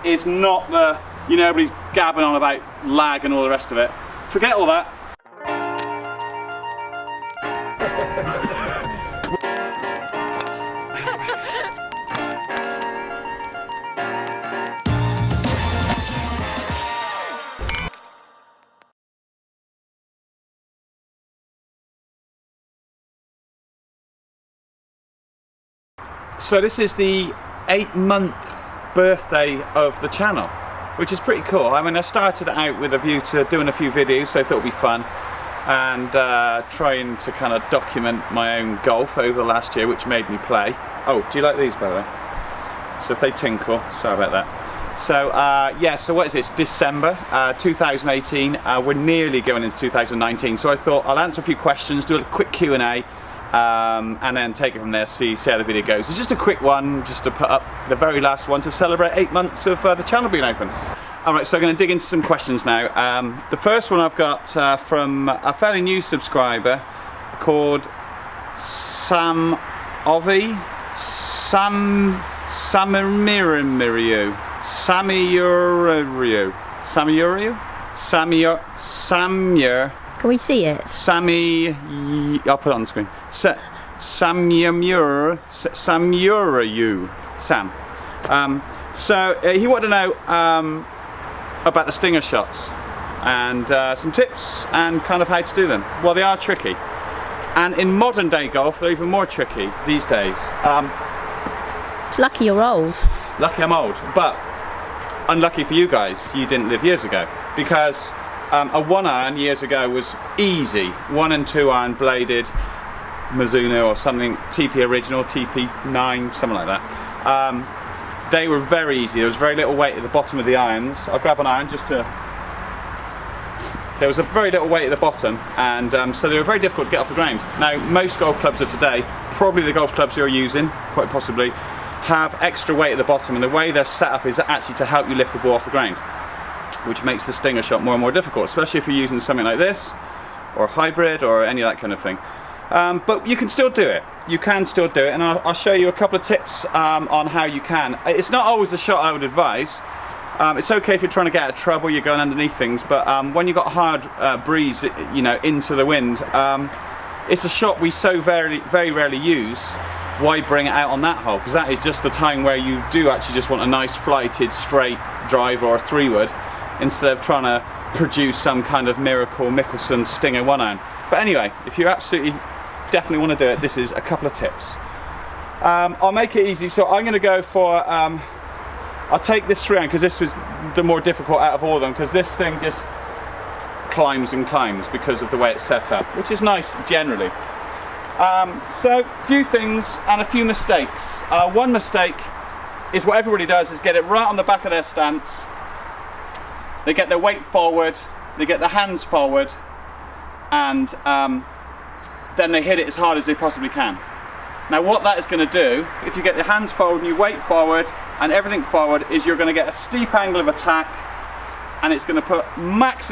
is not the, you know, everybody's gabbing on about lag and all the rest of it. Forget all that. So this is the 8-month birthday of the channel, which is pretty cool. I mean, I started out with a view to doing a few videos, so I thought it would be fun, and trying to kind of document my own golf over the last year, which made me play. Oh, do you like these, by the way? So if they tinkle, sorry about that. So yeah, so what is this? December 2018. We're nearly going into 2019, so I thought I'll answer a few questions, do a quick Q&A, and then take it from there, see how the video goes. It's just a quick one, just to put up the very last one to celebrate 8 months of the channel being open. Alright, so I'm going to dig into some questions now. The first one I've got from a fairly new subscriber called Sam Ovi. Samiriu. Samir. Can we see it? I'll put it on the screen. Samurayu. Sam. So he wanted to know about the stinger shots and some tips and kind of how to do them. Well, they are tricky. And in modern day golf, they're even more tricky these days. It's lucky you're old. Lucky I'm old, but unlucky for you guys, you didn't live years ago. Because a 1-iron years ago was easy. 1 and 2 iron bladed Mizuno or something, TP original, TP9, something like that. They were very easy. There was very little weight at the bottom of the irons. I'll grab an iron just to... There was a very little weight at the bottom, and so they were very difficult to get off the ground. Now, most golf clubs of today, probably the golf clubs you're using, quite possibly, have extra weight at the bottom, and the way they're set up is actually to help you lift the ball off the ground, which makes the stinger shot more and more difficult, especially if you're using something like this, or hybrid, or any of that kind of thing. But you can still do it. You can still do it, and I'll show you a couple of tips on how you can. It's not always the shot I would advise. It's okay if you're trying to get out of trouble, you're going underneath things, but when you've got a hard breeze, you know, into the wind, it's a shot we so very rarely use. Why bring it out on that hole? Because that is just the time where you do actually just want a nice flighted straight drive or a 3-wood, instead of trying to produce some kind of miracle Mickelson stinger 1-iron. But anyway, if you absolutely definitely want to do it, this is a couple of tips. I'll make it easy, so I'm going to go for I'll take this 3-iron because this was the more difficult out of all of them, because this thing just climbs and climbs because of the way it's set up, which is nice generally. So a few things and a few mistakes. One mistake is what everybody does, is get it right on the back of their stance. They get their weight forward, they get their hands forward, and then they hit it as hard as they possibly can. Now what that is going to do, if you get your hands forward and your weight forward and everything forward, is you're going to get a steep angle of attack, and it's going to put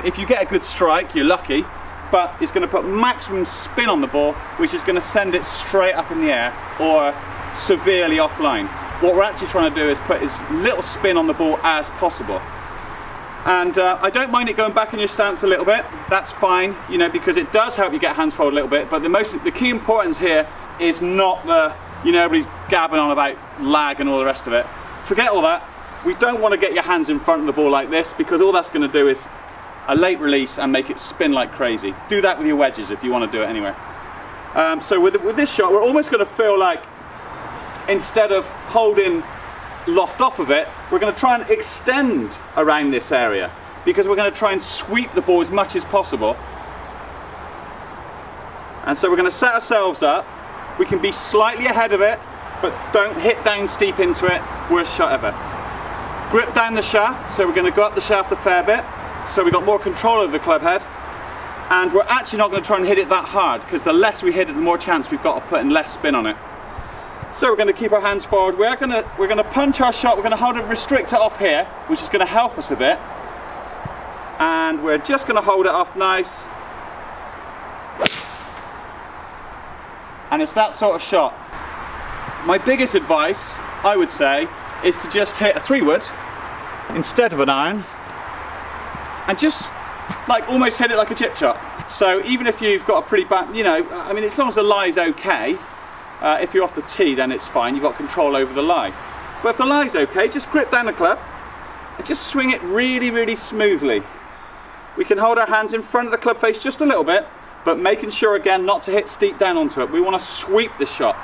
if you get a good strike, you're lucky, but it's going to put maximum spin on the ball, which is going to send it straight up in the air or severely offline. What we're actually trying to do is put as little spin on the ball as possible. And I don't mind it going back in your stance a little bit. That's fine, you know, because it does help you get hands forward a little bit. But the key importance here is not the, you know, everybody's gabbing on about lag and all the rest of it. Forget all that. We don't want to get your hands in front of the ball like this, because all that's going to do is a late release and make it spin like crazy. Do that with your wedges if you want to do it anyway. So with this shot, we're almost going to feel like, instead of holding loft off of it, we're going to try and extend around this area, because we're going to try and sweep the ball as much as possible. And so we're going to set ourselves up. We can be slightly ahead of it, but don't hit down steep into it. Worst shot ever. Grip down the shaft, so we're going to go up the shaft a fair bit, so we've got more control over the club head. And we're actually not going to try and hit it that hard, because the less we hit it, the more chance we've got of putting less spin on it. So we're going to keep our hands forward. We're going to punch our shot. We're going to hold it, restrict it off here, which is going to help us a bit. And we're just going to hold it off nice. And it's that sort of shot. My biggest advice, I would say, is to just hit a 3-wood instead of an iron, and just like almost hit it like a chip shot. So even if you've got a pretty bad, you know, I mean, as long as the lie's okay, if you're off the tee, then it's fine. You've got control over the lie. But if the lie's okay, just grip down the club and just swing it really, really smoothly. We can hold our hands in front of the club face just a little bit, but making sure again not to hit steep down onto it. We want to sweep the shot.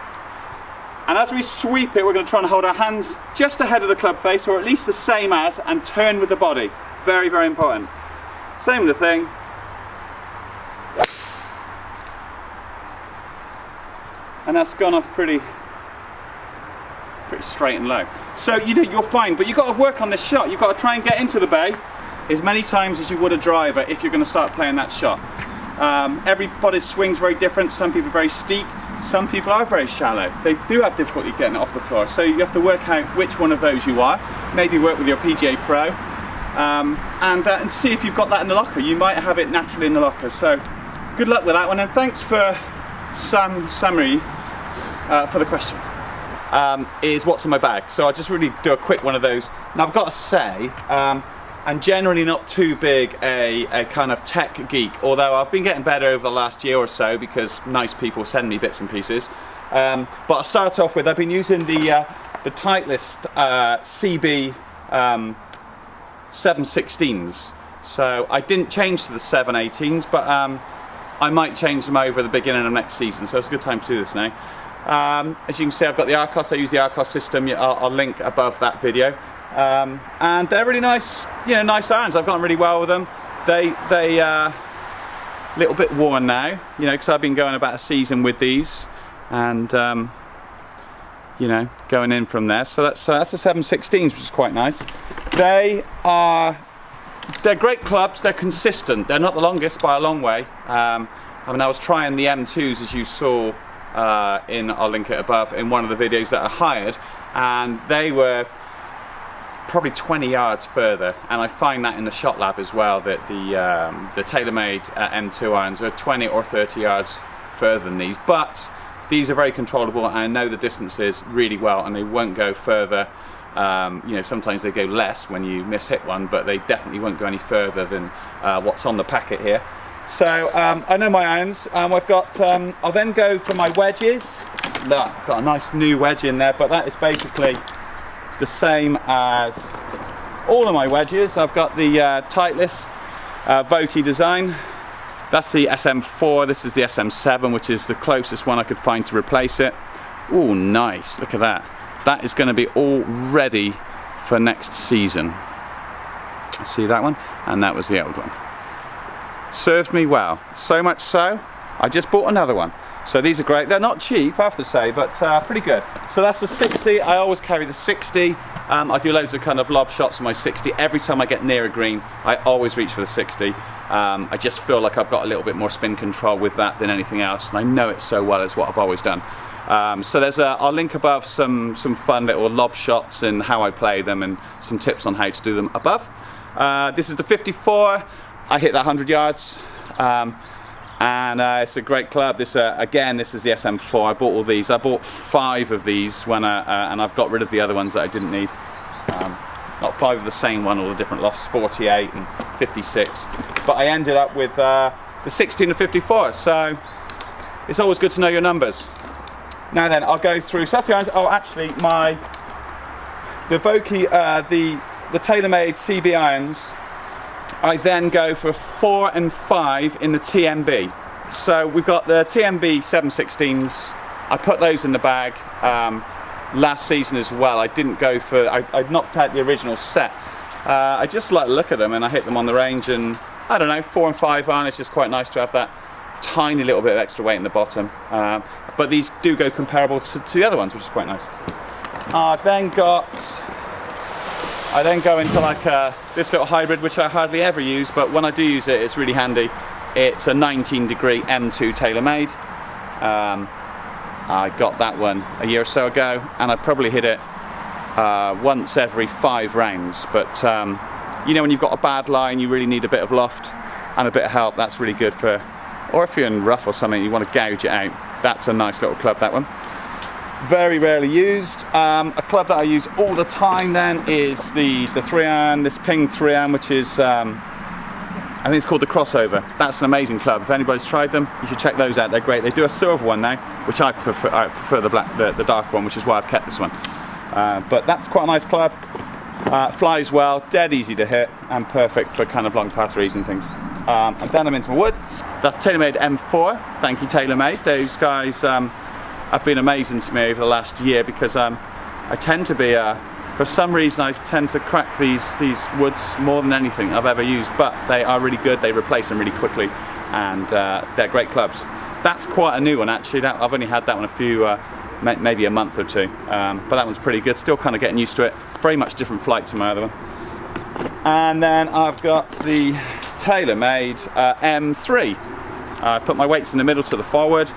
And as we sweep it, we're going to try and hold our hands just ahead of the club face, or at least the same as, and turn with the body. Very, very important. Same with the thing. And that's gone off pretty straight and low. So you know, you're fine, but you've got to work on this shot. You've got to try and get into the bay as many times as you would a driver if you're going to start playing that shot. Everybody's swing's very different. Some people are very steep, some people are very shallow. They do have difficulty getting it off the floor, so you have to work out which one of those you are. Maybe work with your PGA Pro and see if you've got that in the locker. You might have it naturally in the locker, so good luck with that one, and thanks for summary for the question. Is what's in my bag. So I'll just really do a quick one of those. Now I've got to say, I'm generally not too big a kind of tech geek, although I've been getting better over the last year or so because nice people send me bits and pieces. But I'll start off with, I've been using the Titleist CB 716s. So I didn't change to the 718s, but I might change them over the beginning of next season, so it's a good time to do this now. As you can see, I've got the Arcos. I use the Arcos system. I'll link above that video. And they're really nice, you know, nice irons. I've gotten really well with them. They little bit worn now, you know, because I've been going about a season with these, and you know, going in from there. So that's the 716s, which is quite nice. They're great clubs. They're consistent. They're not the longest by a long way. I mean, I was trying the M2s, as you saw I'll link it above, in one of the videos that I hired, and they were probably 20 yards further, and I find that in the shot lab as well, that the TaylorMade M2 irons are 20 or 30 yards further than these, but these are very controllable, and I know the distances really well, and they won't go further. You know, sometimes they go less when you miss-hit one, but they definitely won't go any further than what's on the packet here. So I know my irons. I've got. I'll then go for my wedges. Look, got a nice new wedge in there, but that is basically the same as all of my wedges. I've got the Titleist Vokey design. That's the SM4. This is the SM7, which is the closest one I could find to replace it. Oh, nice! Look at that. That is going to be all ready for next season. See that one? And that was the old one. Served me well, so much so I just bought another one. So these are great. They're not cheap, I have to say, but pretty good. So that's the 60. I always carry the 60. I do loads of kind of lob shots with my 60. Every time I get near a green, I always reach for the 60. I just feel like I've got a little bit more spin control with that than anything else, and I know it so well as what I've always done. So there's I'll link above some fun little lob shots and how I play them, and some tips on how to do them above. This is the 54. I hit that 100 yards, and it's a great club. This again, this is the SM4. I bought all these. I bought 5 of these when and I've got rid of the other ones that I didn't need. Not 5 of the same one, all the different lofts, 48 and 56. But I ended up with the 16 and 54. So it's always good to know your numbers. Now then, I'll go through. So that's the irons. Oh, actually, the Vokey, the TaylorMade CB irons. I then go for 4 and 5 in the TMB. So we've got the TMB 716s. I put those in the bag last season as well. I didn't go for, I knocked out the original set. I just like to look at them, and I hit them on the range, and I don't know, 4 and 5 iron. It's just quite nice to have that tiny little bit of extra weight in the bottom. But these do go comparable to the other ones, which is quite nice. I then go into like this little hybrid, which I hardly ever use, but when I do use it, it's really handy. It's a 19-degree M2 TaylorMade. I got that one a year or so ago, and I probably hit it once every 5 rounds. But you know, when you've got a bad line, you really need a bit of loft and a bit of help. That's really good for, or if you're in rough or something, you want to gouge it out. That's a nice little club, that one. very rarely used. A club that I use all the time then is the 3-iron, this Ping 3-iron, which is I think it's called the Crossover. That's an amazing club. If anybody's tried them, you should check those out. They're great. They do a silver one now, which I prefer the dark one, which is why I've kept this one. But that's quite a nice club. Flies well, dead easy to hit, and perfect for kind of long par threes and things. And then I'm into my woods. That's TaylorMade M4. Thank you, TaylorMade. Those guys have been amazing to me over the last year because I tend to be for some reason I tend to crack these woods more than anything I've ever used, but they are really good. They replace them really quickly, and they're great clubs. That's quite a new one actually. I've only had that one a few, maybe a month or two, but that one's pretty good. Still kind of getting used to it. Very much different flight to my other one. And then I've got the TaylorMade M3. I put my weights in the middle to the forward,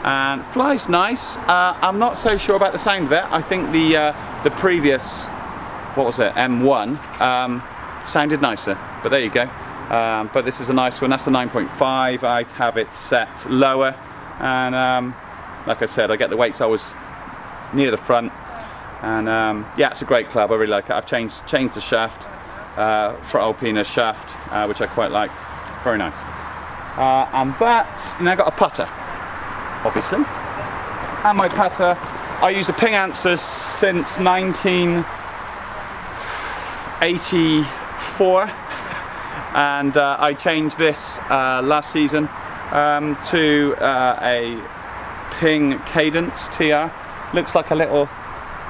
and flies nice. I'm not so sure about the sound of it. I think the previous, what was it, M1, sounded nicer, but there you go. But this is a nice one. That's the 9.5. I have it set lower, and like I said, I get the weights always near the front, and yeah, it's a great club. I really like it. I've changed the shaft for Alpina shaft, which I quite like. Very nice. And that's, and I got a putter, obviously. And my putter, I use the Ping Answers since 1984, and I changed this last season to a Ping Cadence TR. Looks like a little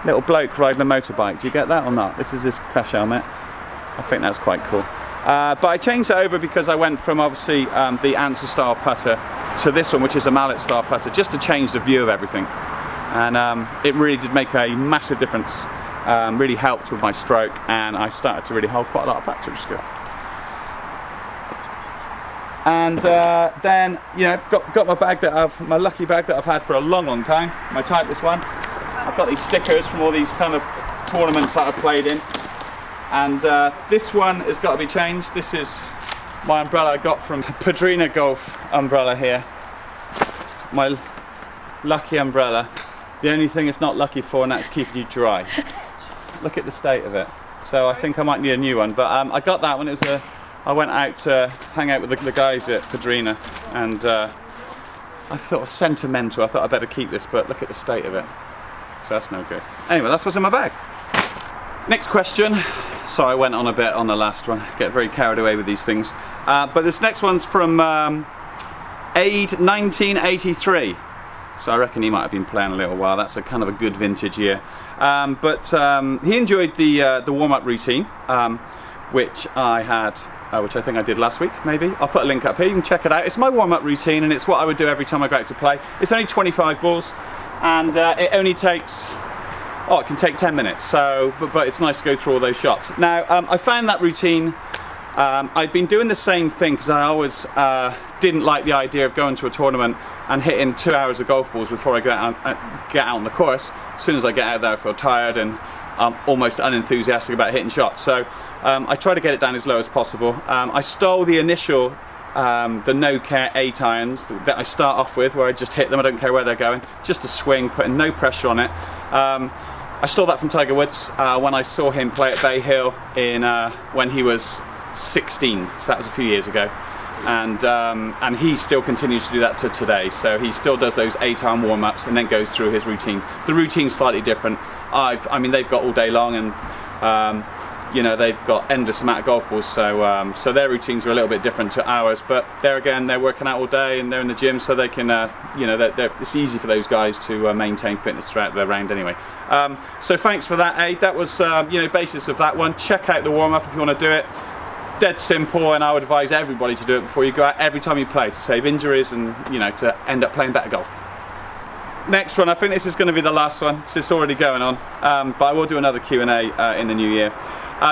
bloke riding a motorbike. Do you get that or not? This is his crash helmet. I think that's quite cool. But I changed it over because I went from obviously the Answer style putter to this one, which is a mallet style putter, just to change the view of everything. And it really did make a massive difference. Really helped with my stroke, and I started to really hold quite a lot of putts, which is good. And then, you know, got my bag my lucky bag that I've had for a long time. My Titleist one. I've got these stickers from all these kind of tournaments that I've played in. And this one has got to be changed. This is my umbrella I got from Padrina Golf umbrella here. My lucky umbrella. The only thing it's not lucky for, and that's keeping you dry. Look at the state of it. So I think I might need a new one. But I got that one. It was I went out to hang out with the guys at Padrina, and I thought it was sentimental. I thought I'd better keep this, but look at the state of it. So that's no good. Anyway, that's what's in my bag. Next question. Sorry, I went on a bit on the last one. Get very carried away with these things. But this next one's from Aid 1983. So I reckon he might have been playing a little while. That's a kind of a good vintage year. But he enjoyed the warm-up routine, which I had, which I think I did last week, maybe. I'll put a link up here. You can check it out. It's my warm-up routine, and it's what I would do every time I go out to play. It's only 25 balls, and it only takes. Oh, it can take 10 minutes, so, but it's nice to go through all those shots. Now, I found that routine, I've been doing the same thing because I always didn't like the idea of going to a tournament and hitting 2 hours of golf balls before I get out on the course. As soon as I get out there, I feel tired and I'm almost unenthusiastic about hitting shots. So I try to get it down as low as possible. I stole the initial, the no care 8 irons that I start off with, where I just hit them, I don't care where they're going, just a swing, putting no pressure on it. I stole that from Tiger Woods when I saw him play at Bay Hill in when he was 16, so that was a few years ago, and he still continues to do that to today. So he still does those 8-iron warm-ups and then goes through his routine. The routine's slightly different. I mean, they've got all day long, and you know, they've got endless amount of golf balls, so so their routines are a little bit different to ours. But there again, they're working out all day and they're in the gym, so they can, you know, it's easy for those guys to maintain fitness throughout their round anyway. So thanks for that, Aid. That was, you know, basis of that one. Check out the warm-up if you want to do it. Dead simple, and I would advise everybody to do it before you go out every time you play, to save injuries and, you know, to end up playing better golf. Next one, I think this is going to be the last one, because it's already going on, but I will do another Q&A in the new year.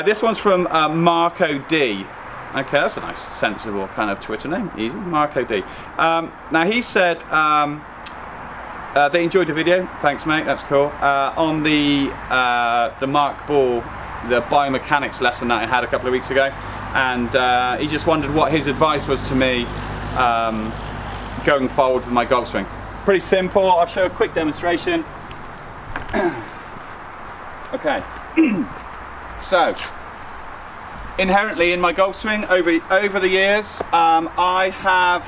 This one's from Marco D. Okay, that's a nice, sensible kind of Twitter name. Easy, Marco D. Now he said they enjoyed the video. Thanks, mate. That's cool. On the Mark Ball, the biomechanics lesson that I had a couple of weeks ago, and he just wondered what his advice was to me going forward with my golf swing. Pretty simple. I'll show a quick demonstration. Okay. So, inherently in my golf swing over the years, I have.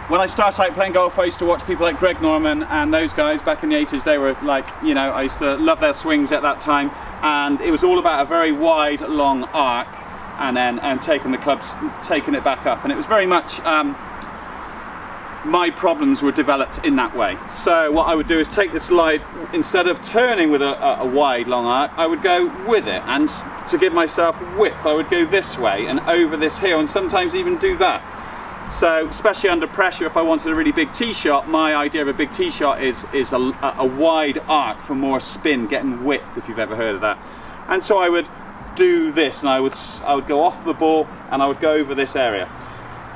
When I started out playing golf, I used to watch people like Greg Norman and those guys back in the 80s. They were like, you know, I used to love their swings at that time, and it was all about a very wide, long arc, and taking the clubs, taking it back up, and it was very much my problems were developed in that way. So what I would do is take the slide, instead of turning with a wide, long arc, I would go with it, and to give myself width, I would go this way and over this hill, and sometimes even do that. So, especially under pressure, if I wanted a really big tee shot, my idea of a big tee shot is a wide arc for more spin, getting width, if you've ever heard of that. And so I would do this, and I would go off the ball, and I would go over this area.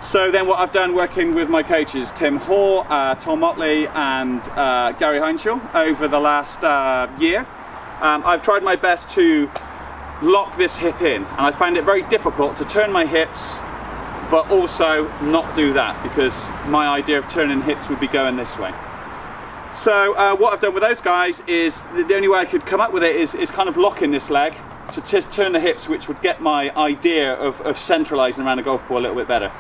So then what I've done working with my coaches, Tim Hoare, Tom Motley, and Gary Heinschel, over the last year, I've tried my best to lock this hip in, and I find it very difficult to turn my hips but also not do that, because my idea of turning hips would be going this way. So what I've done with those guys is, the only way I could come up with it is kind of locking this leg to turn the hips, which would get my idea of centralising around the golf ball a little bit better.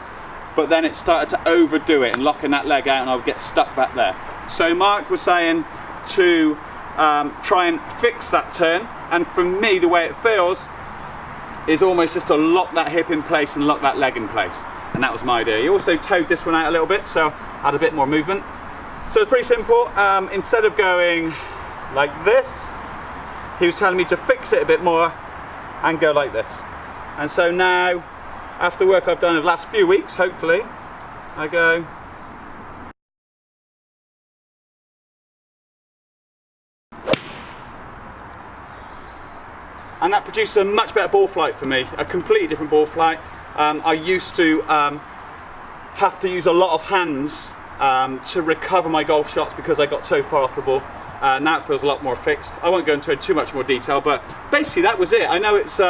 But then it started to overdo it and locking that leg out, and I would get stuck back there. So Mark was saying to try and fix that turn, and for me the way it feels is almost just to lock that hip in place and lock that leg in place, and that was my idea. He also towed this one out a little bit, so I had a bit more movement. So it's pretty simple. Instead of going like this, he was telling me to fix it a bit more and go like this. And so now, after the work I've done over the last few weeks, hopefully, I go and that produced a much better ball flight for me, a completely different ball flight. I used to have to use a lot of hands to recover my golf shots because I got so far off the ball. Now it feels a lot more fixed. I won't go into too much more detail, but basically that was it. I know it's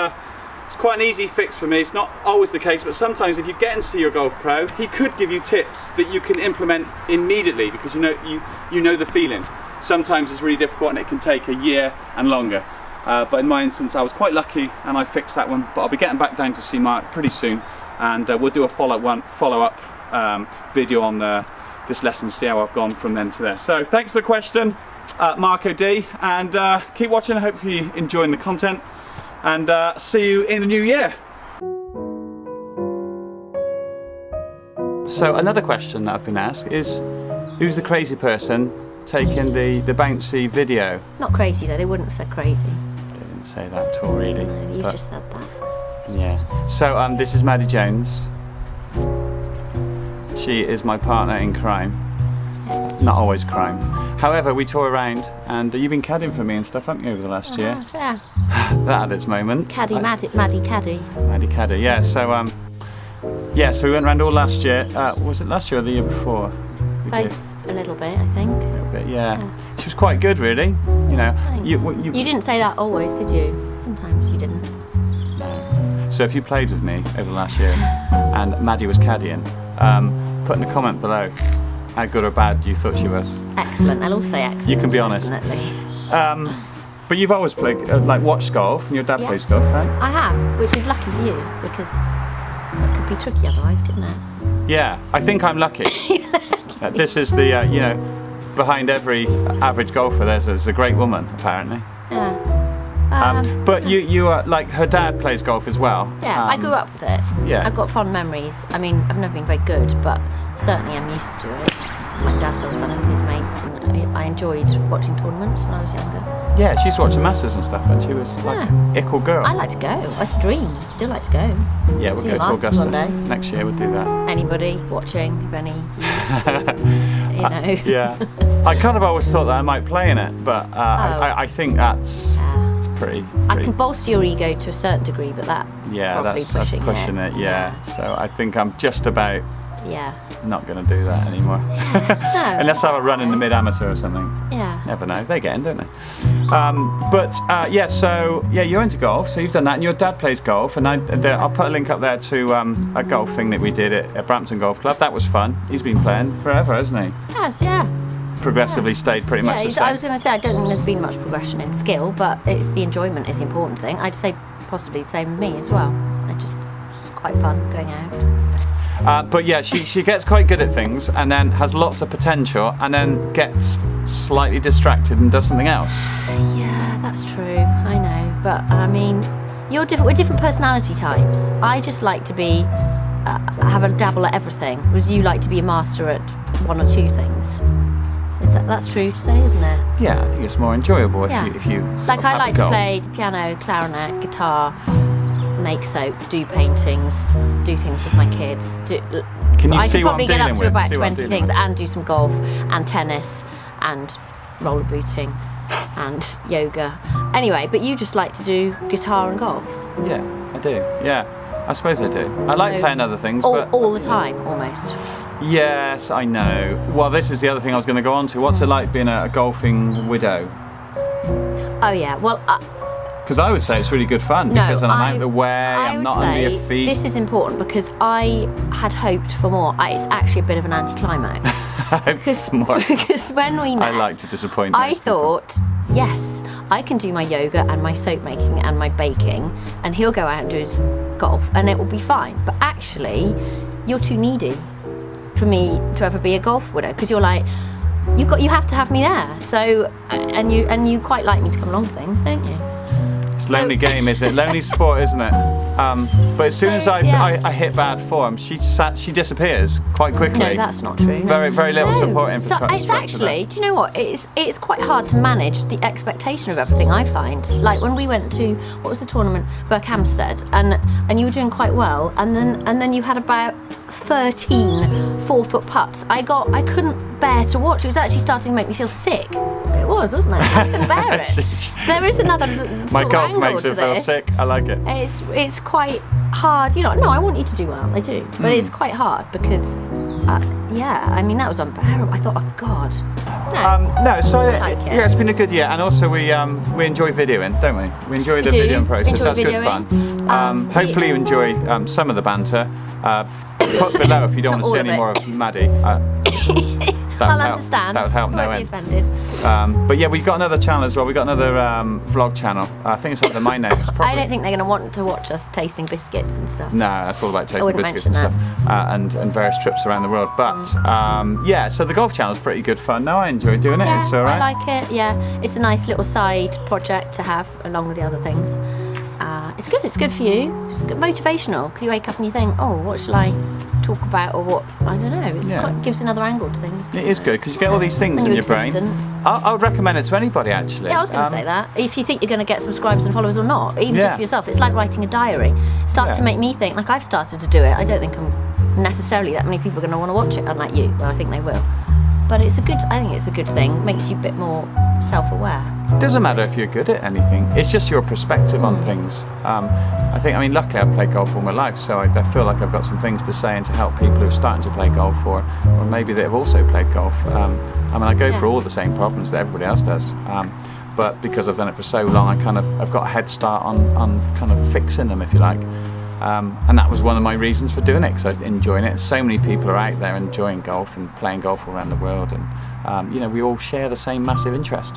quite an easy fix for me. It's not always the case, but sometimes if you get into your golf pro, he could give you tips that you can implement immediately, because you know the feeling. Sometimes it's really difficult and it can take a year and longer. But in my instance, I was quite lucky and I fixed that one. But I'll be getting back down to see Mark pretty soon, and we'll do a follow-up video on this lesson, see how I've gone from then to there. So thanks for the question, Marco D, and keep watching. I hope you're enjoying the content, and see you in the new year. So another question that I've been asked is, who's the crazy person taking the Banksy video? Not crazy though, they wouldn't have said crazy. They didn't say that at all, really. No, you just said that. Yeah. So this is Maddie Jones. She is my partner in crime. Not always crime. However, we tour around, and you've been caddying for me and stuff, haven't you, over the last year? Yeah. That had its moment. Maddie Caddy. Maddie Caddy, yeah. So so we went around all last year. Was it last year or the year before? Both a little bit, I think. A little bit, yeah. She was quite good, really. You know. Thanks. You didn't say that always, did you? Sometimes you didn't. No. So if you played with me over the last year, and Maddie was caddying, put in a comment below how good or bad you thought she was. Excellent. I'll also say excellent. You can be honest. Definitely. But you've always played, like, watched golf, and your dad plays golf, right? I have, which is lucky for you, because it could be tricky otherwise, couldn't it? Yeah, I think I'm lucky. This is the, you know, behind every average golfer there's a great woman, apparently. Yeah. But you are, like, her dad plays golf as well. Yeah, I grew up with it. Yeah. I've got fond memories. I mean, I've never been very good, but certainly I'm used to it. My dad's always done it with his mates, and I enjoyed watching tournaments when I was younger. Yeah, she used to watch the Masters and stuff, and she was like ickle girl. I like to go. I stream. Still like to go. Yeah, we'll go to Augusta next year. We'll do that. Anybody watching, if any, you know. Yeah, I kind of always thought that I might play in it, but I think that's pretty. I can bolster your ego to a certain degree, but that's probably pushing it. Yeah. So I think I'm just about. Yeah. Not going to do that anymore. No, Unless I have a run in the mid-amateur or something. Yeah. Never know. They get in, don't they? So you're into golf, so you've done that, and your dad plays golf, and I'll put a link up there to a golf thing that we did at Brampton Golf Club. That was fun. He's been playing forever, hasn't he? Yes, yeah. progressively stayed pretty much the same. I was going to say, I don't think there's been much progression in skill, but it's the enjoyment is the important thing. I'd say possibly the same with me as well. It's quite fun going out. But yeah, she gets quite good at things, and then has lots of potential, and then gets slightly distracted and does something else. Yeah, that's true. I know, but I mean, we're different personality types. I just like to be have a dabble at everything, whereas you like to be a master at one or two things. That's true to say, isn't it? Yeah, I think it's more enjoyable if you like I like to play piano, clarinet, guitar, make soap, do paintings, do things with my kids. Can you I see could what probably I'm get up dealing to with? about See what I'm 20 dealing things with? and do some golf and tennis and rollerbooting and yoga. Anyway, but you just like to do guitar and golf. Yeah, I do. Yeah, I suppose I do. I like playing other things, but all the time, almost. yes, I know. Well, this is the other thing I was going to go on to. What's it like being a golfing widow? Oh yeah, well. Because I would say it's really good fun because I'm out of the way, I'm not under your feet. This is important because I had hoped for more. It's actually a bit of an anticlimax. because when we met, I like to disappoint I those people. thought, yes, I can do my yoga and my soap making and my baking, and he'll go out and do his golf, and it will be fine. But actually, you're too needy for me to ever be a golf widow because you're like, you have to have me there. So, and you quite like me to come along to things, don't you? It's a lonely game, isn't it? Lonely sport, isn't it? But as soon as I hit bad form, she disappears quite quickly. No, that's not true. Very little support infrastructure. So it's actually, do you know what? It's quite hard to manage the expectation of everything, I find. Like when we went to, what was the tournament? Berkhamsted, and you were doing quite well, and then you had about 13 4-foot putts. I couldn't bear to watch. It was actually starting to make me feel sick. It was, wasn't it? I couldn't bear it. There is another My sort of golf angle makes to it feel this. sick. I like it. It's quite hard, No, I want you to do well. I do, but it's quite hard because, I mean that was unbearable. I thought, oh God. No, so I like it. yeah, it's been a good year, and also we enjoy videoing, don't we? We enjoy the videoing process. That's good fun. Hopefully you enjoy some of the banter. Put below if you don't want to see any more of Maddie. I'll understand. That would help. I No won't end. be offended. But yeah, we've got another channel as well. We've got another vlog channel. I think it's under my name. It's probably... I don't think they're going to want to watch us tasting biscuits and stuff. No, that's all about tasting wouldn't biscuits and stuff, and various trips around the world. But yeah, so the golf channel is pretty good fun. No, I enjoy doing it. Yeah, It's all right. I like it. Yeah, it's a nice little side project to have along with the other things. It's good. It's good for you. It's good, motivational because you wake up and you think, oh, what shall I talk about or what? I don't know. It gives another angle to things. It is good because you get all these things in your brain. I would recommend it to anybody actually. Yeah, I was going to say that. If you think you're going to get subscribers and followers or not, even just for yourself, it's like writing a diary. It starts to make me think. Like I've started to do it. I don't think I'm necessarily that many people are going to want to watch it, unlike you. Well, I think they will. But I think it's a good thing. Makes you a bit more self-aware. It doesn't matter if you're good at anything. It's just your perspective on things. I mean, luckily I've played golf all my life, so I feel like I've got some things to say and to help people who are starting to play golf, or maybe that have also played golf. I mean, I go through all the same problems that everybody else does, but because I've done it for so long, I've got a head start on kind of fixing them, if you like. And that was one of my reasons for doing it, because I'm enjoying it. So many people are out there enjoying golf and playing golf all around the world, and we all share the same massive interest.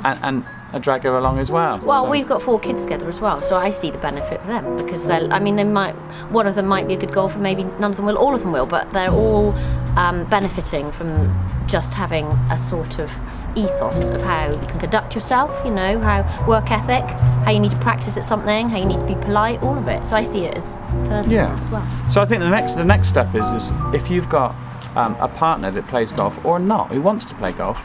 And I drag her along as well. Well, we've got 4 kids together as well, so I see the benefit for them because one of them might be a good golfer, maybe none of them will, all of them will, but they're all benefiting from just having a sort of ethos of how you can conduct yourself, how work ethic, how you need to practice at something, how you need to be polite, all of it. So I see it as perfect as well. So I think the next step is if you've got a partner that plays golf or not, who wants to play golf,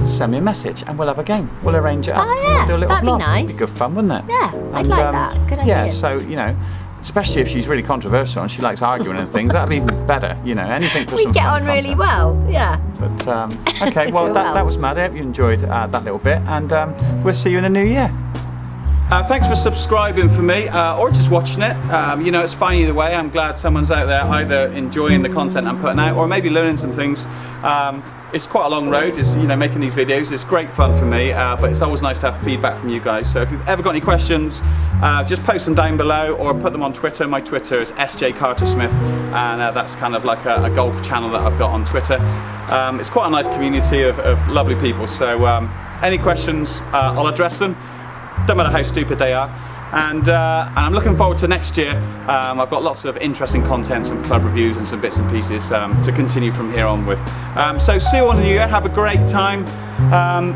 send me a message and we'll have a game. We'll arrange it up. Oh yeah, we'll do a little that'd vlog. be nice. It'd be good fun, wouldn't it? Yeah, I'd like that. Good idea. Yeah, so especially if she's really controversial and she likes arguing and things, that'd be even better. Anything for some We get fun on really content. well. Yeah. But okay, well that was mad. I hope you enjoyed that little bit, and we'll see you in the new year. Thanks for subscribing for me, or just watching it. You know, it's fine either way. I'm glad someone's out there either enjoying the content I'm putting out, or maybe learning some things. It's quite a long road, you know, making these videos. It's great fun for me, but it's always nice to have feedback from you guys. So if you've ever got any questions, just post them down below, or put them on Twitter. My Twitter is sjcartersmith, and that's kind of like a golf channel that I've got on Twitter. It's quite a nice community of lovely people. So any questions, I'll address them. Don't matter how stupid they are. And I'm looking forward to next year. I've got lots of interesting content, some club reviews and some bits and pieces to continue from here on with. So see you all in the new year, have a great time.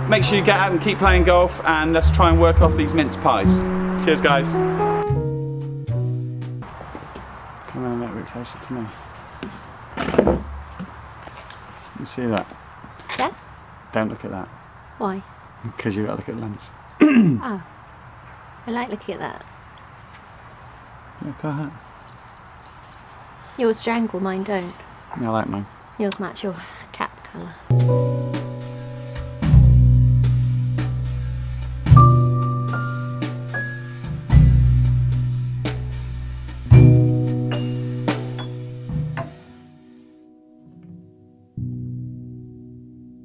Make sure you get out and keep playing golf, and let's try and work off these mince pies. Cheers guys. Come on a little bit closer to me. You see that? Yeah? Don't look at that. Why? Because you've got to look at the lens. Oh. I like looking at that. Look at that. Yours jangle, mine don't. I like mine. Yours match your cap colour.